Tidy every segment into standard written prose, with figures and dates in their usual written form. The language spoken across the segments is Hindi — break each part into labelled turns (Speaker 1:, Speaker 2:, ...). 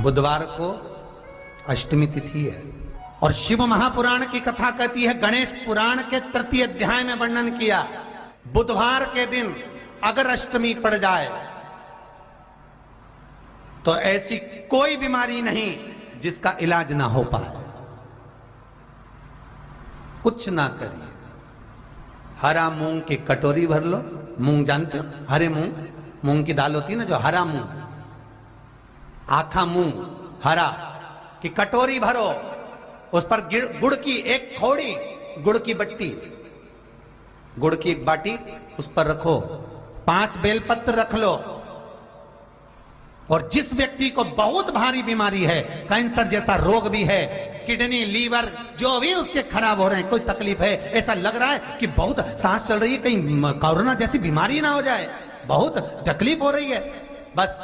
Speaker 1: बुधवार को अष्टमी तिथि है और शिव महापुराण की कथा कहती है, गणेश पुराण के तृतीय अध्याय में वर्णन किया, बुधवार के दिन अगर अष्टमी पड़ जाए तो ऐसी कोई बीमारी नहीं जिसका इलाज ना हो पाए। कुछ ना करिए, हरा मूंग की कटोरी भर लो। मूंग जानते हो, हरे मूंग, मूंग की दाल होती है ना, जो हरा मूंग, आखा मूंग हरा की कटोरी भरो, उस पर गुड़ की एक थोड़ी, गुड़ की बट्टी, गुड़ की एक बाटी उस पर रखो, 5 बेलपत्र रख लो। और जिस व्यक्ति को बहुत भारी बीमारी है, कैंसर जैसा रोग भी है, किडनी लीवर जो भी उसके खराब हो रहे हैं, कोई तकलीफ है, ऐसा लग रहा है कि बहुत सांस चल रही है, कहीं कोरोना जैसी बीमारी ना हो जाए, बहुत तकलीफ हो रही है, बस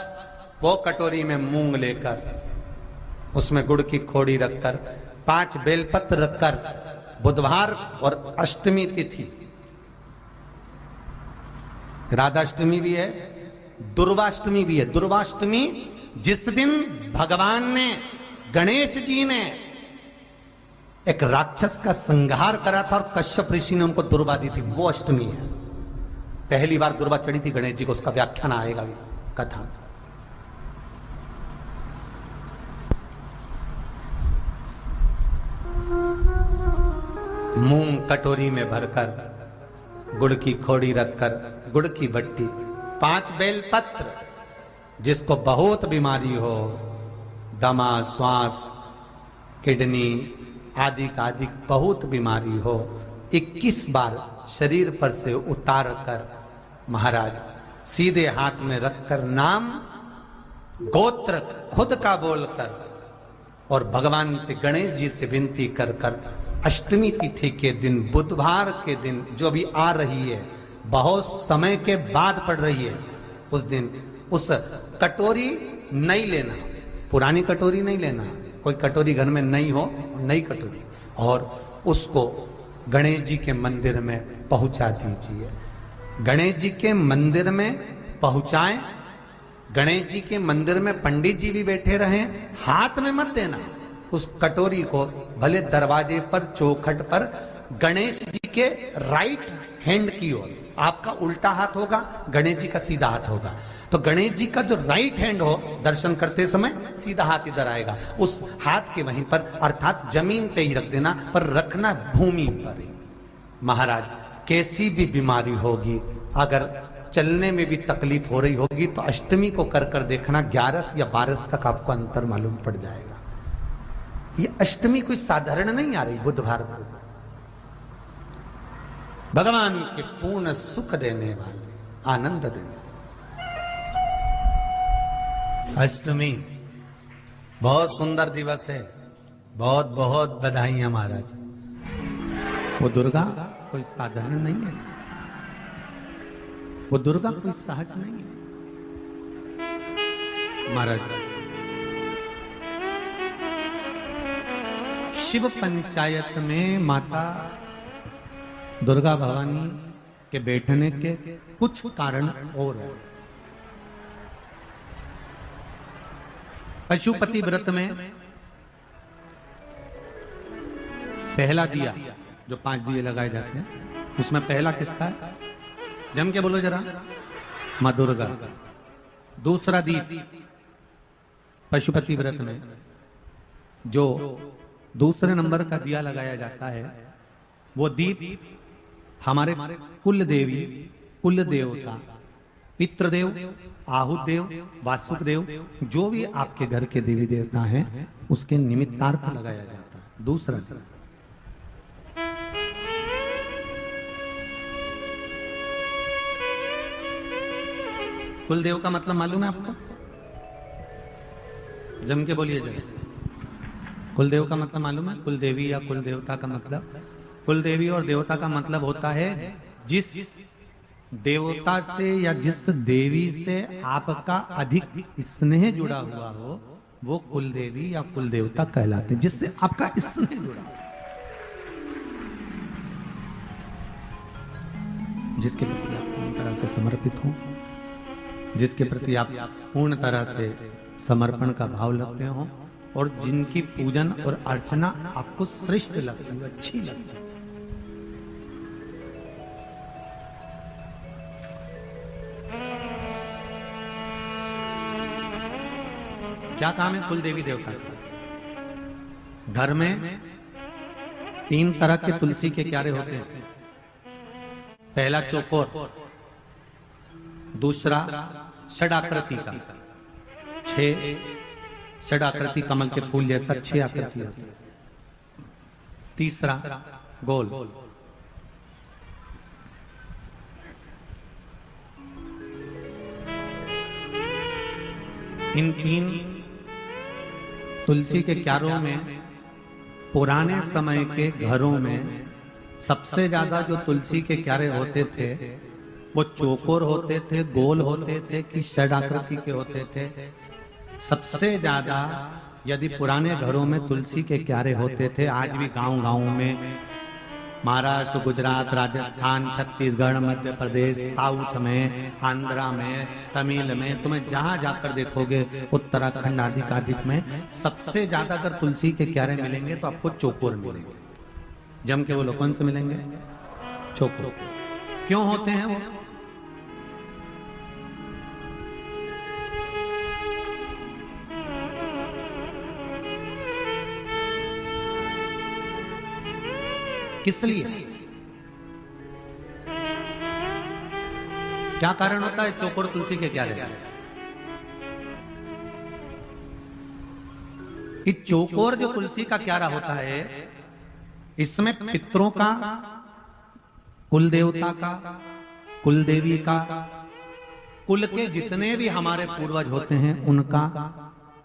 Speaker 1: वो कटोरी में मूंग लेकर उसमें गुड़ की खोड़ी रखकर 5 बेलपत्र रखकर, बुधवार और अष्टमी तिथि, राधाष्टमी भी है, दुर्वाष्टमी भी है। दुर्वाष्टमी जिस दिन भगवान ने, गणेश जी ने एक राक्षस का संहार करा था और कश्यप ऋषि ने उनको दुर्वा दी थी, वो अष्टमी है। पहली बार दुर्वा चढ़ी थी गणेश जी को, उसका व्याख्यान आएगा भी कथा। मूंग कटोरी में भरकर, गुड़ की खोड़ी रखकर, गुड़ की बट्टी, 5 बेलपत्र, जिसको बहुत बीमारी हो, दमा, श्वास, किडनी आदि का आदि बहुत बीमारी हो, 21 बार शरीर पर से उतार कर महाराज सीधे हाथ में रखकर नाम गोत्र खुद का बोलकर और भगवान से, गणेश जी से विनती कर कर अष्टमी तिथि के दिन, बुधवार के दिन जो भी आ रही है, बहुत समय के बाद पड़ रही है, उस दिन उस कटोरी नहीं लेना, पुरानी कटोरी नहीं लेना, कोई कटोरी घर में नहीं हो, नई कटोरी, और उसको गणेश जी के मंदिर में पहुंचा दीजिए। गणेश जी के मंदिर में पहुंचाएं, गणेश जी के मंदिर में पंडित जी भी बैठे रहें, हाथ में मत देना उस कटोरी को, भले दरवाजे पर, चौखट पर, गणेश जी के राइट हैंड की ओर, आपका उल्टा हाथ होगा, गणेश जी का सीधा हाथ होगा, तो गणेश जी का जो राइट हैंड हो, दर्शन करते समय सीधा हाथ इधर आएगा, उस हाथ के वहीं पर, अर्थात जमीन पे ही रख देना, पर रखना भूमि पर ही। महाराज कैसी भी बीमारी होगी, अगर चलने में भी तकलीफ हो रही होगी, तो अष्टमी को कर कर देखना, 11 या 12 तक आपको अंतर मालूम पड़ जाएगा। ये अष्टमी कोई साधारण नहीं आ रही, बुधवार को भगवान के पूर्ण सुख देने वाले, आनंद देने अष्टमी बहुत सुंदर दिवस है, बहुत बहुत बधाइयां महाराज। वो दुर्गा कोई साधारण नहीं है, वो दुर्गा कोई सहज नहीं है महाराज। शिव पंचायत में माता दुर्गा भवानी के बैठने के कुछ कारण और है। पशुपति व्रत में पहला दिया, जो 5 दिए लगाए जाते हैं, उसमें पहला किसका है? जम के बोलो जरा, मां दुर्गा। दूसरा दीप पशुपति व्रत में जो दूसरे नंबर का दिया लगाया जाता है, वो दीप हमारे कुल देवी, कुल देवता, पितृदेव, आहुत देव, वासुक देव, जो भी आपके घर के देवी देवता हैं, उसके निमित्तार्थ लगाया जाता है। दूसरा दीप कुल देव का मतलब मालूम है आपको? जम के बोलिए जरा, कुल देव का मतलब मालूम है? कुल देवी या कुल देवता का मतलब, कुल देवी और देवता का मतलब होता है जिस देवता से या जिस देवी से आपका अधिक स्नेह जुड़ा हुआ हो, वो कुल देवी या कुल देवता कहलाते हैं, जिससे आपका स्नेह जुड़ा हो, जिसके प्रति आप पूर्ण तरह से समर्पित हो, जिसके प्रति आप पूर्ण तरह से समर्पण का भाव लगते हो और जिनकी पूजन और अर्चना आपको श्रेष्ठ लगती है, अच्छी लगती है। क्या काम है कुल देवी देवता का? घर में 3 तरह के तुलसी के क्यारे होते हैं। पहला चौकोर, दूसरा षडाकृति का, 6 षडाकृति कमल के फूल जैसा 6 आकृति होती है। तीसरा गोल। इन 3 तुलसी के क्यारों में पुराने समय के घरों में सबसे ज्यादा जो तुलसी के क्यारे होते थे वो चौकोर होते थे, गोल होते थे कि षडाकृति के होते थे। सबसे ज्यादा यदि पुराने घरों में तुलसी के क्यारे होते थे, आज भी गांव-गांव में महाराष्ट्र, गुजरात, राजस्थान, छत्तीसगढ़, मध्य प्रदेश, साउथ में, आंध्रा में, तमिल में, तुम्हें जहां जाकर देखोगे, उत्तराखंड आदि आदि में सबसे ज्यादा अगर तुलसी के क्यारे मिलेंगे तो आपको चौकोर मिलेंगे। जम के वो लोग कौन से मिलेंगे? चौकोर। क्यों होते हैं वो? किस लिए? क्या कारण होता है चौकोर तुलसी के क्यारे? कि चौकोर जो तुलसी का क्यारा होता है, इसमें पितरों का, कुल देवता का, कुल देवी का, कुल के जितने भी हमारे पूर्वज होते हैं उनका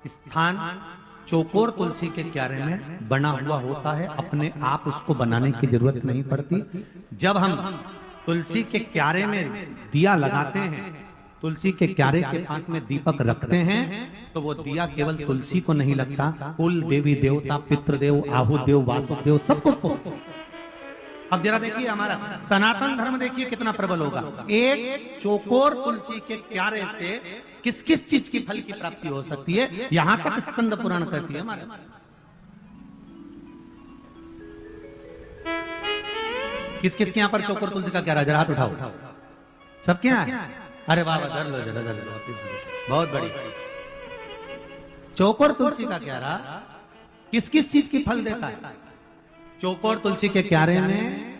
Speaker 1: स्थान चौकोर तुलसी के क्यारे में बना हुआ होता है। अपने आप उसको बनाने की जरूरत नहीं पड़ती। जब हम तुलसी के क्यारे में दिया लगाते हैं, तुलसी के क्यारे के पास में दीपक रखते हैं, तो वो दिया केवल तुलसी को नहीं लगता, कुल देवी देवता, पितृदेव, आहुदेव, वासुदेव सबको। अब जरा देखिए हमारा सनातन धर्म देखिए कितना प्रबल होगा। एक चौकोर तुलसी के क्यारे से किस किस चीज की फल की प्राप्ति हो सकती है, यहां तक स्कंद पुराण कहती है हमारे। किस किस के यहां पर चौकोर तुलसी का क्यारा? जरा हाथ उठाओ। सबके यहां? अरे वाह, धर लो जरा, धर लो, बहुत बढ़िया। चौकोर तुलसी का क्यारा किस किस चीज की फल देता है? चौकोर तुलसी के क्यारे में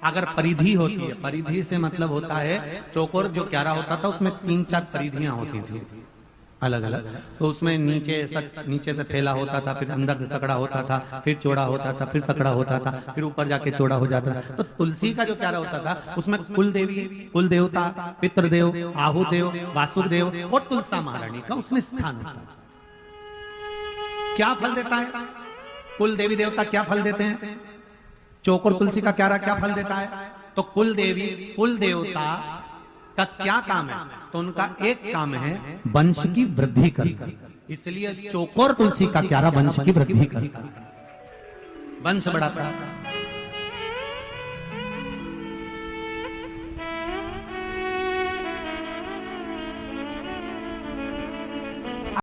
Speaker 1: अगर परिधि होती है, परिधि से मतलब होता है चौकोर जो क्यारा होता था उसमें 3-4 परिधियां होती थी अलग अलग। तो उसमें नीचे से फैला होता था, फिर अंदर से सकड़ा होता था, फिर चौड़ा होता था, फिर सकड़ा होता था, फिर ऊपर जाके चौड़ा हो जाता था। तो तुलसी का जो क्यारा होता था उसमें कुल देवी, कुल देवता, पितृदेव, आहुदेव, वासुदेव और तुलसा महारानी का उसमें स्थान होता है। क्या फल देता है कुल देवी देवता? क्या फल देते हैं? चौकोर तुलसी का क्यारा क्या फल देता है? तो कुल देवी, कुल देवता का क्या काम है? तो उनका एक काम है वंश की वृद्धि करना। इसलिए चौकोर तुलसी का क्यारा वंश की वृद्धि करता है, वंश बढ़ाता है।